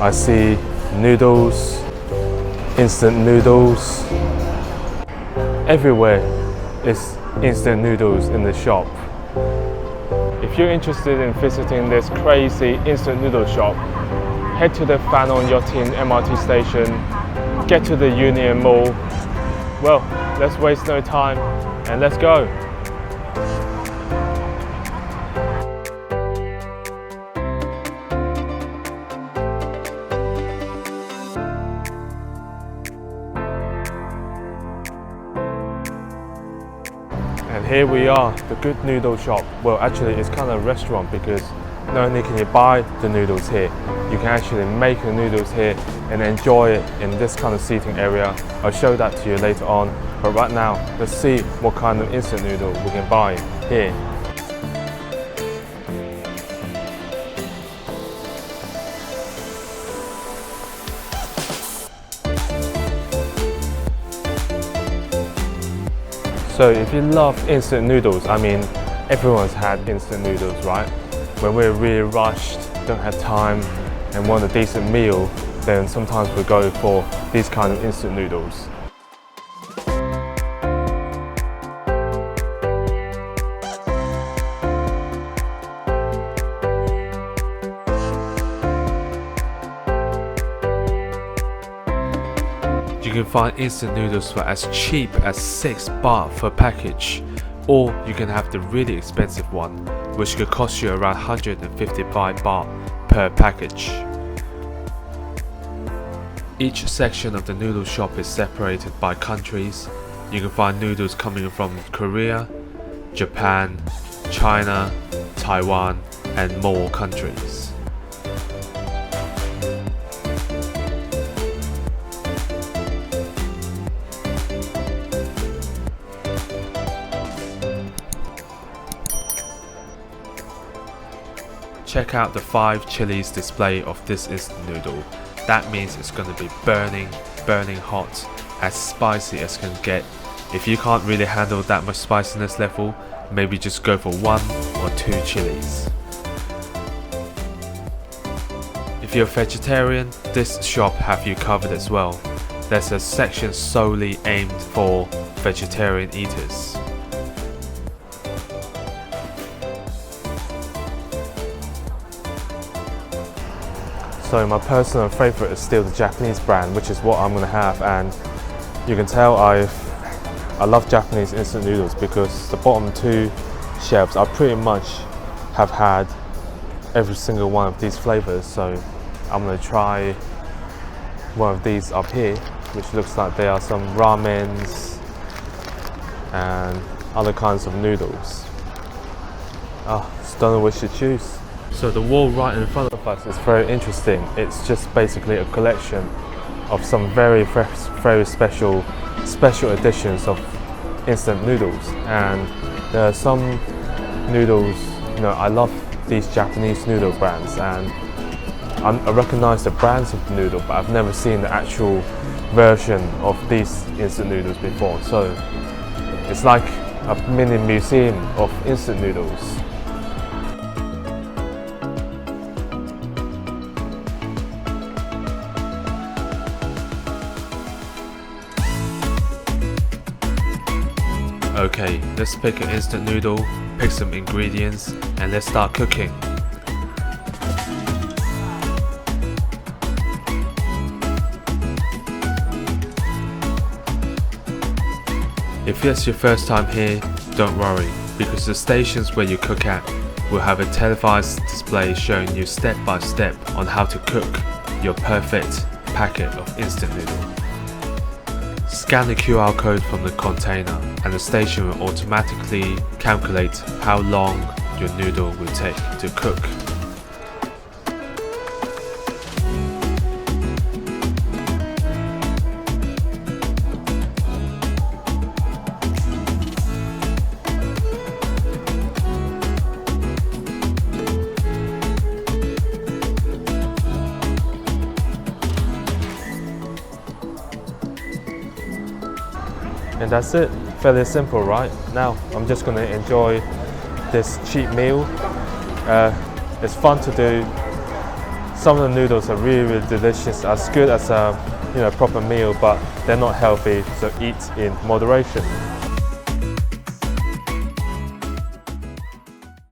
I see noodles, instant noodles. Everywhere is instant noodles in the shop. If you're interested in visiting this crazy instant noodle shop, head to the Fanon Yachting MRT station, get to the Union Mall. Well, let's waste no time and let's go. And here we are, the Good Noodle shop. Well, actually it's kind of a restaurant because not only can you buy the noodles here, you can actually make the noodles here and enjoy it in this kind of seating area. I'll show that to you later on, but right now let's see what kind of instant noodle we can buy here. So if you love instant noodles, I mean everyone's had instant noodles, right? When we're really rushed, don't have time and want a decent meal, then sometimes we go for these kind of instant noodles. You can find instant noodles for as cheap as 6 baht per package, or you can have the really expensive one, which could cost you around 155 baht per package. Each section of the noodle shop is separated by countries. You can find noodles coming from Korea, Japan, China, Taiwan, and more countries. Check out the 5 chilies display of this instant noodle. That means it's going to be burning hot, as spicy as can get. If you can't really handle that much spiciness level, maybe just go for 1 or 2 chilies. If you're a vegetarian, this shop have you covered as well. There's a section solely aimed for vegetarian eaters. So my personal favorite is still the Japanese brand, which is what I'm going to have, and you can tell I love Japanese instant noodles because the bottom 2 shelves I pretty much have had every single one of these flavors. So I'm going to try one of these up here, which looks like there are some ramens and other kinds of noodles. Just don't know which to choose. So the wall right in front of us is very interesting. It's just basically a collection of some very special editions of instant noodles. And there are some noodles, I love these Japanese noodle brands, and I recognize the brands of the noodle, but I've never seen the actual version of these instant noodles before. So it's like a mini museum of instant noodles. Okay, let's pick an instant noodle, pick some ingredients, and let's start cooking. If it's your first time here, don't worry, because the stations where you cook at will have a televised display showing you step by step on how to cook your perfect packet of instant noodle. Scan the QR code from the container and the station will automatically calculate how long your noodle will take to cook. And that's it, fairly simple, right? Now I'm just going to enjoy this cheap meal. It's fun to do Some of the noodles are really delicious, as good as a proper meal, but they're not healthy, so eat in moderation.